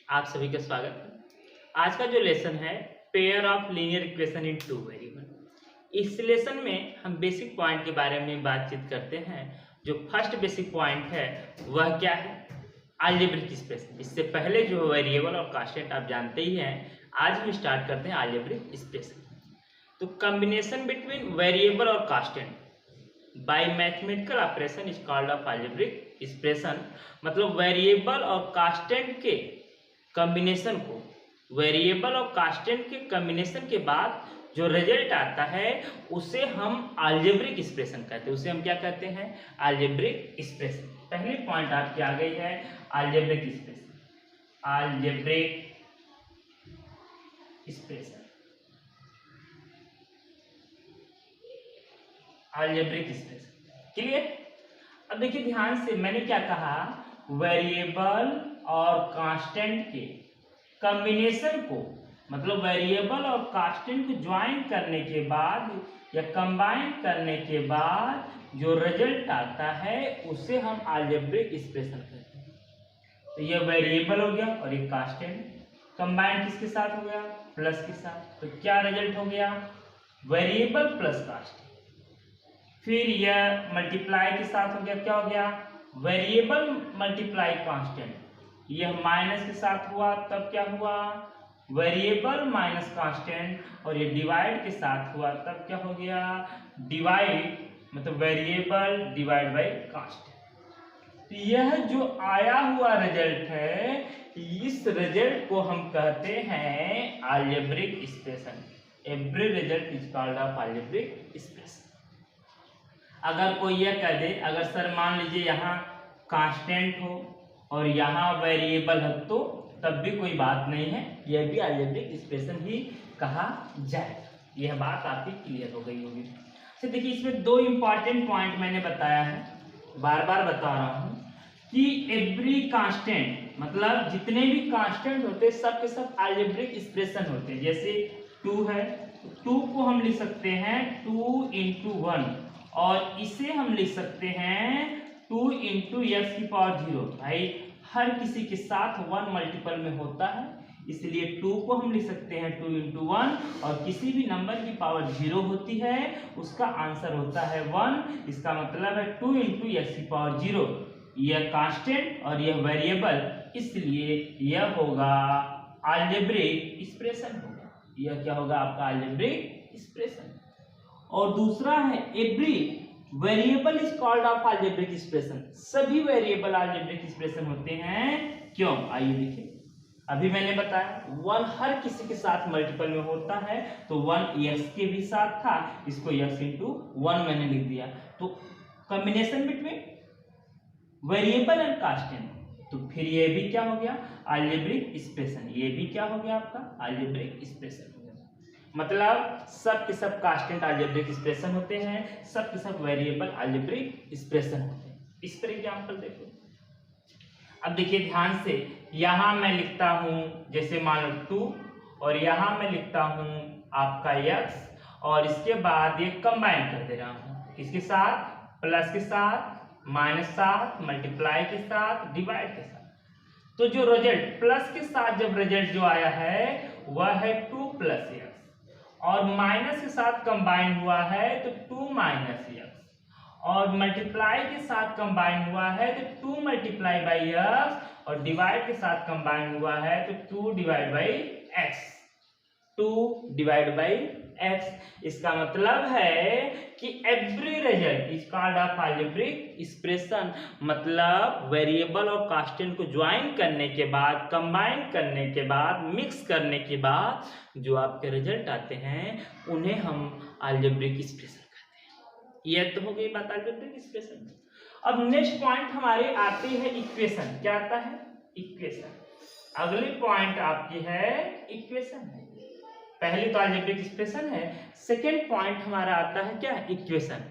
आप सभी का स्वागत है। आज का जो लेसन है pair of linear equation in two variable. इस लेसन में हम बेसिक पॉइंट के बारे में बातचीत करते हैं। जो फर्स्ट बेसिक पॉइंट है वह क्या है? Algebraic expression. इससे पहले जो वेरिएबल और कांस्टेंट आप जानते ही हैं। आज हम स्टार्ट करते हैं अलजेब्रिक एक्सप्रेशन। तो कॉम्बिनेशन बिटवीन वेरिएबल और constant bye mathematical operation is called off algebraic expression. मतलब वेरिएबल और कांस्टेंट के कॉम्बिनेशन को, वेरिएबल और कांस्टेंट के कॉम्बिनेशन के बाद जो रिजल्ट आता है उसे हम अलजेब्रिक एक्सप्रेशन कहते हैं। उसे हम क्या कहते हैं? Algebraic expression. पहली पॉइंट आपकी आ गई है algebraic expression. Algebraic expression, algebraic expression clear. अब देखिए ध्यान से, मैंने क्या कहा? वेरिएबल और कांस्टेंट के कॉम्बिनेशन को, मतलब वेरिएबल और कांस्टेंट को ज्वाइन करने के बाद या कंबाइन करने के बाद जो रिजल्ट आता है उसे हम अलजेब्रिक एक्सप्रेशन कहते हैं। तो ये वेरिएबल हो गया और एक कांस्टेंट कंबाइन किसके साथ हो गया? प्लस के साथ। तो क्या रिजल्ट हो गया? Variable plus constant. फिर यह मल्टीप्लाई के साथ हो गया, क्या हो गया? Variable multiply constant. यह माइनस के साथ हुआ, तब क्या हुआ? Variable minus constant. और ये डिवाइड के साथ हुआ, तब क्या हो गया? डिवाइड, मतलब वेरिएबल डिवाइड बाय कांस्टेंट। यह जो आया हुआ रिजल्ट है, इस रिजल्ट को हम कहते हैं algebraic expression. Every result is called off algebraic expression. अगर कोई यह कह दे, अगर सर मान लीजिए यहाँ कांस्टेंट हो और यहाँ वेरिएबल है, तो तब भी कोई बात नहीं है, यह भी अलजेब्रिक एक्सप्रेशन ही कहा जाएगा। यह बात आपकी क्लियर हो गई होगी। तो देखिए इसमें दो इंपॉर्टेंट पॉइंट मैंने बताया है, बार बार बता रहा हूँ कि एवरी कांस्टेंट, मतलब जितने भी कांस्टेंट होते हैं सब के सब अलजेब्रिक एक्सप्रेशन होते हैं। जैसे 2 है, तो 2 को हम लिख सकते हैं 2 × 1, और इसे हम लिख सकते हैं 2 × x⁴। भाई हर किसी के साथ 1 मल्टीपल में होता है, इसलिए 2 को हम लिख सकते हैं 2 × 1, और किसी भी नंबर की पावर 0 होती है उसका आंसर होता है 1। इसका मतलब है 2 × x⁴। यह कांस्टेंट और यह वेरिएबल, इसलिए यह होगा अलजेब्रिक एक्सप्रेशन होगा। यह क्या होगा? आपका अलजेब्रिक एक्सप्रेशन। और दूसरा है every variable is called off algebraic expression. सभी वेरिएबल अलजेब्रिक एक्सप्रेशन होते हैं। क्यों? आइए देखिए। अभी मैंने बताया 1 हर किसी के साथ मल्टीपल में होता है, तो 1 x के भी साथ था, इसको x × 1 मैंने लिख दिया। तो combination between variable and constant, तो फिर ये भी क्या हो गया? Algebraic expression. ये भी क्या हो गया? आपका अलजेब्रिक एक्सप्रेशन हो गया। मतलब सब के सब कांस्टेंट अलजेब्रिक एक्सप्रेशन होते हैं, सब के सब वेरिएबल अलजेब्रिक एक्सप्रेशन होते हैं। इस पर एग्जांपल देखो। अब देखिए ध्यान से, यहां मैं लिखता हूं जैसे मान लो 2, और यहां मैं लिखता हूं आपका x, और इसके बाद ये कंबाइन कर दे रहा हूं किसके साथ? प्लस के साथ, माइनस साथ, मल्टीप्लाई के साथ, डिवाइड के साथ। तो जो रिजल्ट प्लस के साथ जब रिजल्ट जो आया है वह है 2 + x, और माइनस के साथ कंबाइन हुआ है तो 2 - x, और मल्टीप्लाई के साथ कंबाइन हुआ है तो 2 × x, और डिवाइड के साथ कंबाइन हुआ है तो 2 / x। 2 / x। इसका मतलब है कि every result is called off algebraic expression. मतलब वेरिएबल और कांस्टेंट को ज्वाइन करने के बाद, कंबाइन करने के बाद, मिक्स करने के बाद जो आपके रिजल्ट आते हैं उन्हें हम अलजेब्रिक एक्सप्रेशन कहते हैं। यह तो हो गई बात अलजेब्रिक एक्सप्रेशन। अब नेक्स्ट पॉइंट हमारे आते हैं इक्वेशन। क्या आता है? इक्वेशन। अगली पॉइंट आपकी है इक्वेशन है। पहली तो अलजेब्रिक एक्सप्रेशन है, सेकेंड पॉइंट हमारा आता है क्या? इक्वेशन।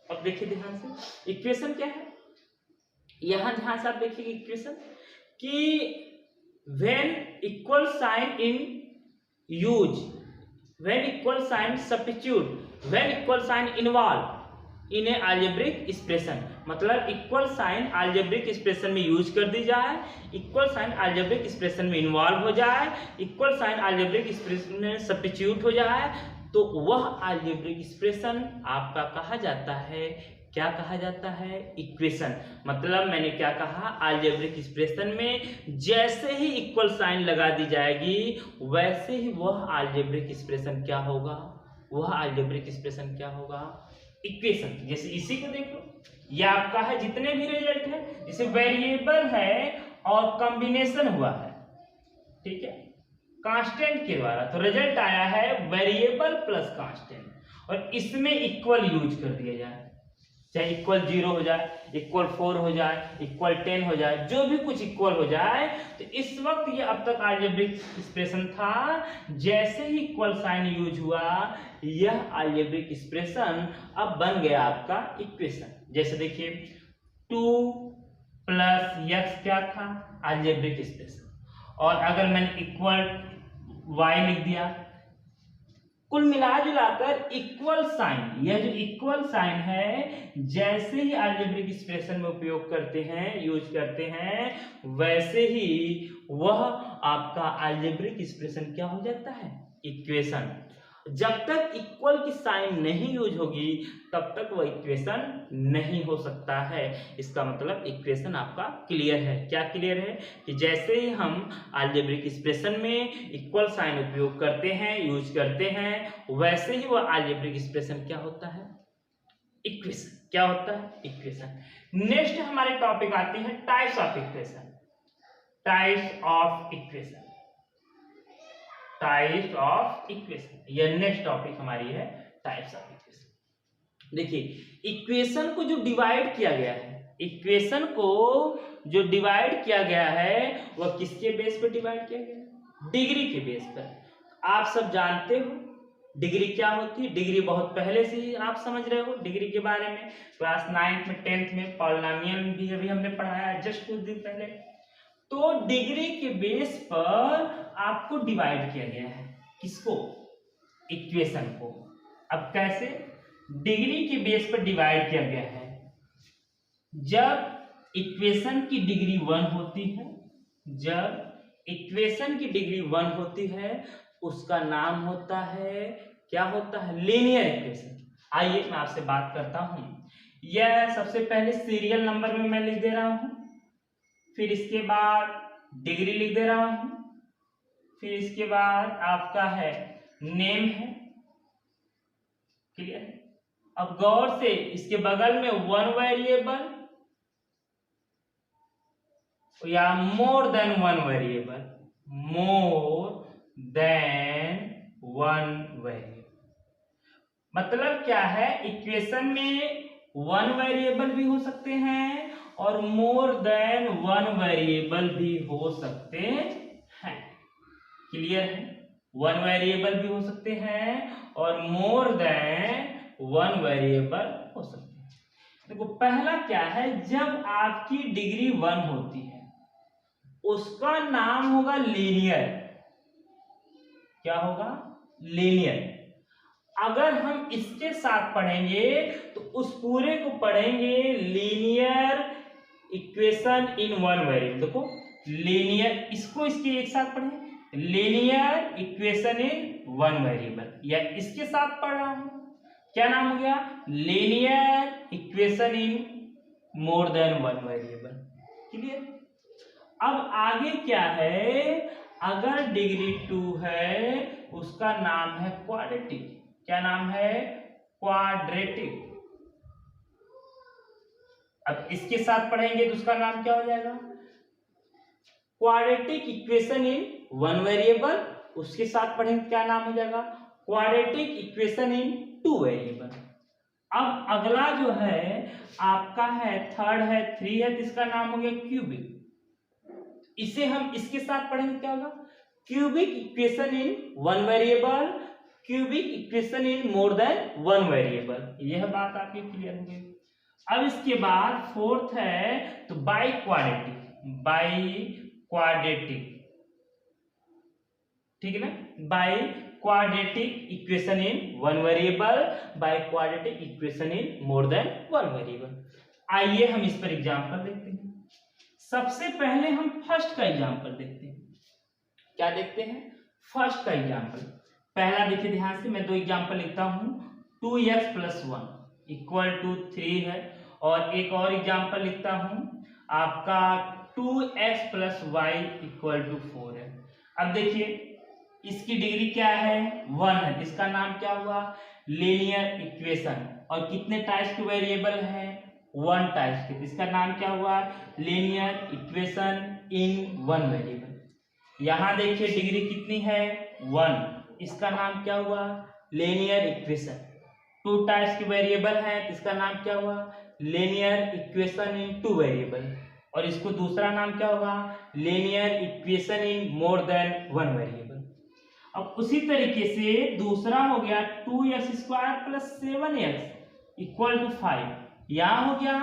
अब देखिए ध्यान से, इक्वेशन क्या है? यहां ध्यान से आप देखिए इक्वेशन कि when equal sign in use, when equal sign substitute, when equal sign involve, in a algebraic expression, मतलब इक्वल साइन अलजेब्रिक एक्सप्रेशन में यूज कर दी जाए, इक्वल साइन अलजेब्रिक एक्सप्रेशन में इन्वॉल्व हो जाए, इक्वल साइन अलजेब्रिक एक्सप्रेशन में substitute हो जाए, तो वह अलजेब्रिक एक्सप्रेशन आपका कहा जाता है, क्या कहा जाता है, इक्वेशन। मतलब मैंने क्या कहा, अलजेब्रिक एक्सप्रेशन में जैसे ही इक्वल साइन लगा दी जाएगी वैसे ही वह अलजेब्रिक एक्सप्रेशन क्या होगा, वह अलजेब्रिक एक्सप्रेशन क्या होगा, इक्वेशन। जैसे इसी को देखो, ये आपका है जितने भी रिजल्ट है, जैसे वेरिएबल है और कॉम्बिनेशन हुआ है, ठीक है, कांस्टेंट के द्वारा, तो रिजल्ट आया है वेरिएबल प्लस कांस्टेंट, और इसमें इक्वल यूज कर दिया जाए, चाहे इक्वल 0 हो जाए, इक्वल 4 हो जाए, इक्वल 10 हो जाए, जो भी कुछ इक्वल हो जाए, तो इस वक्त ये अब तक अलजेब्रिक एक्सप्रेशन था, जैसे ही इक्वल साइन यूज हुआ यह अलजेब्रिक एक्सप्रेशन अब बन गया आपका इक्वेशन। जैसे देखिए 2 + x क्या था, अलजेब्रिक एक्सप्रेशन, और अगर मैंने इक्वल y लिख दिया, कुल मिलाजुलाकर इक्वल साइन, यह जो इक्वल साइन है जैसे ही अलजेब्रिक एक्सप्रेशन में उपयोग करते हैं, यूज करते हैं, वैसे ही वह आपका अलजेब्रिक एक्सप्रेशन क्या हो जाता है, इक्वेशन। जब तक इक्वल की साइन नहीं यूज होगी तब तक वह इक्वेशन नहीं हो सकता है। इसका मतलब इक्वेशन आपका क्लियर है। क्या क्लियर है, कि जैसे ही हम अलजेब्रिक एक्सप्रेशन में इक्वल साइन उपयोग करते हैं, यूज करते हैं, वैसे ही वह अलजेब्रिक एक्सप्रेशन क्या होता है, इक्वेशन। क्या होता है, इक्वेशन। नेक्स्ट हमारे टॉपिक आती है types of equation, types of equation, types of equation, यह नेक्स्ट टॉपिक हमारी है, टाइप्स ऑफ इक्वेशन। देखिए इक्वेशन को जो डिवाइड किया गया है, इक्वेशन को जो डिवाइड किया गया है वह किसके बेस पर डिवाइड किया गया है, डिग्री के बेस पर। आप सब जानते हो डिग्री क्या होती है, डिग्री बहुत पहले से ही आप समझ रहे हो डिग्री के बारे में, क्लास 9th में 10th में पॉलिनोमियल भी अभी हमने पढ़ाया है जस्ट कुछ दिन पहले। तो डिग्री के बेस पर आपको डिवाइड किया गया है, किसको, इक्वेशन को। अब कैसे डिग्री के बेस पर डिवाइड किया गया है, जब इक्वेशन की डिग्री 1 होती है, जब इक्वेशन की डिग्री 1 होती है उसका नाम होता है, क्या होता है, लीनियर इक्वेशन। आइए मैं आपसे बात करता हूं, यह सबसे पहले सीरियल नंबर में मैं लिख दे रहा हूं, फिर इसके बाद डिग्री लिख दे रहा हूं, फिर इसके बाद आपका है नेम है, क्लियर। अब गौर से इसके बगल में 1 वेरिएबल या more than 1 variable, more than 1 variable, मतलब क्या है, इक्वेशन में 1 वेरिएबल भी हो सकते हैं और मोर देन 1 वेरिएबल भी हो सकते हैं, क्लियर है। 1 वेरिएबल भी हो सकते हैं और मोर देन 1 वेरिएबल हो सकते हैं। देखो पहला क्या है, जब आपकी डिग्री 1 होती है उसका नाम होगा लीनियर, क्या होगा, लीनियर। अगर हम इसके साथ पढ़ेंगे तो उस पूरे को पढ़ेंगे लीनियर इक्वेशन इन 1 वेरिएबल। देखो लीनियर, इसको इसके एक साथ पढ़ें, लीनियर इक्वेशन इन 1 वेरिएबल, या इसके साथ पढ़ रहा हूं, क्या नाम हो गया, linear equation in more than 1 variable, clear. अब आगे क्या है, अगर डिग्री 2 है उसका नाम है क्वाड्रेटिक, क्या नाम है, क्वाड्रेटिक। अब इसके साथ पढ़ेंगे तो उसका नाम क्या हो जाएगा, क्वाड्रेटिक इक्वेशन इन 1 वेरिएबल, उसके साथ पढ़ेंगे क्या नाम हो जाएगा, क्वाड्रेटिक इक्वेशन इन 2 वेरिएबल। अब अगला जो है आपका है थर्ड है 3 है, तो इसका नाम हो गया क्यूबिक, इसे हम इसके साथ पढ़ेंगे क्या होगा, cubic equation in 1 variable, cubic equation in more than 1 variable. यह बात आपकी क्लियर हो गई। अब इसके बाद फोर्थ है तो बाई क्वाड्रेटिक, बाई क्वाड्रेटिक, ठीक है ना, by quadratic equation in one variable by quadratic equation in more than one variable। आइए हम इस पर एग्जांपल देखते हैं। सबसे पहले हम फर्स्ट का एग्जांपल देखते हैं। क्या देखते हैं? फर्स्ट का एग्जांपल। पहला देखिए ध्यान से, मैं दो एग्जांपल लिखता हूं। 2x + 1 = 3 है, और एक और एग्जांपल लिखता हूं आपका 2x + y = 4 है। अब देखिए इसकी डिग्री क्या है? 1 है। इसका नाम क्या हुआ? Linear equation. और कितने टाइप्स के वेरिएबल है? 1 टाइप्स के। इसका नाम क्या हुआ? Linear equation in one variable. यहां देखिए डिग्री कितनी है? 1। इसका नाम क्या हुआ? Linear equation. 2 टाइप्स के वेरिएबल है, इसका नाम क्या हुआ? Linear equation in 2 variable. और इसको दूसरा नाम क्या होगा? Linear equation in more than 1 variable. अब उसी तरीके से दूसरा हो गया 2x² + 7x = 5। यहां हो गया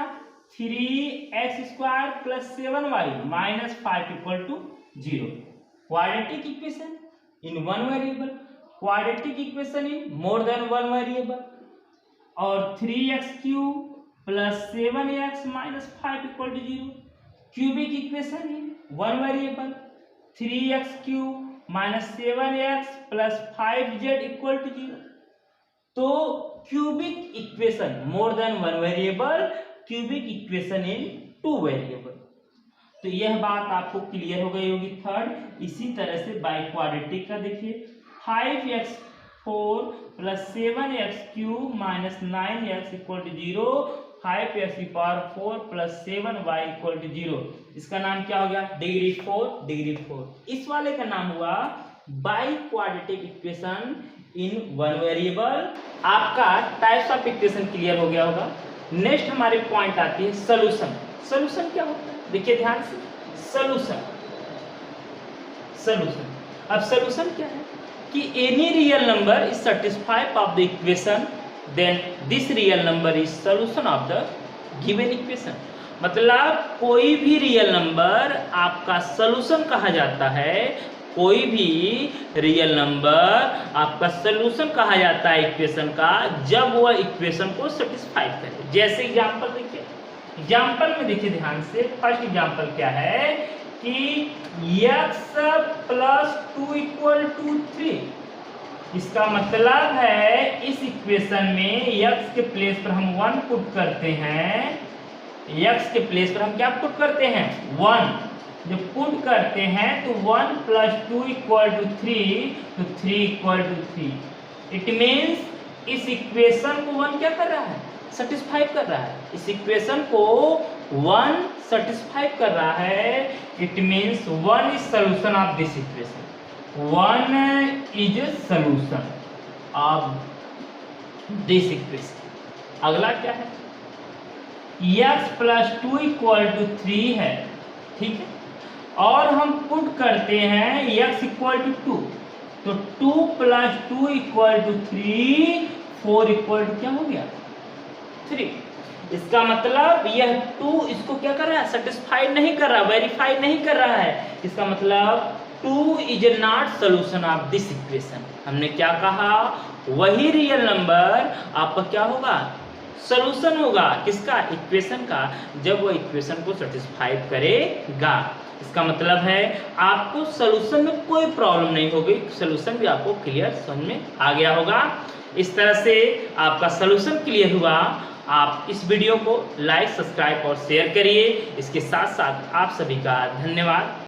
3x² + 7y - 5 = 0। Quadratic equation in 1 variable, quadratic equation in more than 1 variable. और 3x³ + 7x - 5 = 0। Cubic equation in 1 variable, 3x³ - 7x + 5z = 0। तो cubic equation more than 1 variable, cubic equation in 2 variable. तो यह बात आपको clear हो गई होगी third. इसी तरह से बाई क्वाड्रेटिक का देखिए 5x4 + 7x³ - 9x = 0, 5x4 + 7y = 0। इसका नाम क्या हो गया? Degree 4, degree 4। इस वाले का नाम हुआ by quadratic equation in 1 variable. आपका टाइप्स ऑफ इक्वेशन क्लियर हो गया होगा। नेक्स्ट हमारे पॉइंट आती है सॉल्यूशन। सॉल्यूशन क्या होता है? देखिए ध्यान से, सॉल्यूशन। अब सॉल्यूशन क्या है कि any real number is satisfied of the equation, then this real number is solution of the given equation. मतलब कोई भी रियल नंबर आपका सॉल्यूशन कहा जाता है। कोई भी रियल नंबर आपका सॉल्यूशन कहा जाता है इक्वेशन का, जब वह इक्वेशन को सेटिस्फाई करे। जैसे एग्जांपल देखिए, एग्जांपल में देखिए ध्यान से, फर्स्ट एग्जांपल क्या है कि x + 2 = 3। इसका मतलब है इस इक्वेशन में x के प्लेस पर हम 1 पुट करते हैं। x के प्लेस पर हम क्या पुट करते हैं? 1। जब पुट करते हैं तो 1 + 2 = 3, तो 3 = 3। इट मीन्स इस इक्वेशन को 1 क्या कर रहा है? सेटिस्फाई कर रहा है। इस इक्वेशन को 1 सेटिस्फाई कर रहा है। It means 1 is solution of this equation. 1 is solution of this equation. अगला क्या है? x + 2 = 3 है, ठीक है। और हम पुट करते हैं x = 2, तो 2 + 2 = 3, 4 = क्या हो गया? 3। इसका मतलब यह 2 इसको क्या कर रहा है? सेटिस्फाइड नहीं कर रहा, वेरीफाई नहीं कर रहा है। इसका मतलब 2 is not solution of this equation. हमने क्या कहा? वही रियल नंबर आपका क्या होगा? सॉल्यूशन होगा। किसका? इक्वेशन का, जब वो इक्वेशन को सेटिस्फाई करेगा। इसका मतलब है आपको सॉल्यूशन में कोई प्रॉब्लम नहीं होगी, सॉल्यूशन भी आपको क्लियर समझ में आ गया होगा। इस तरह से आपका सॉल्यूशन क्लियर हुआ। आप इस वीडियो को लाइक, सब्सक्राइब और शेयर करिए। इसके साथ साथ आप सभी का धन्यवाद।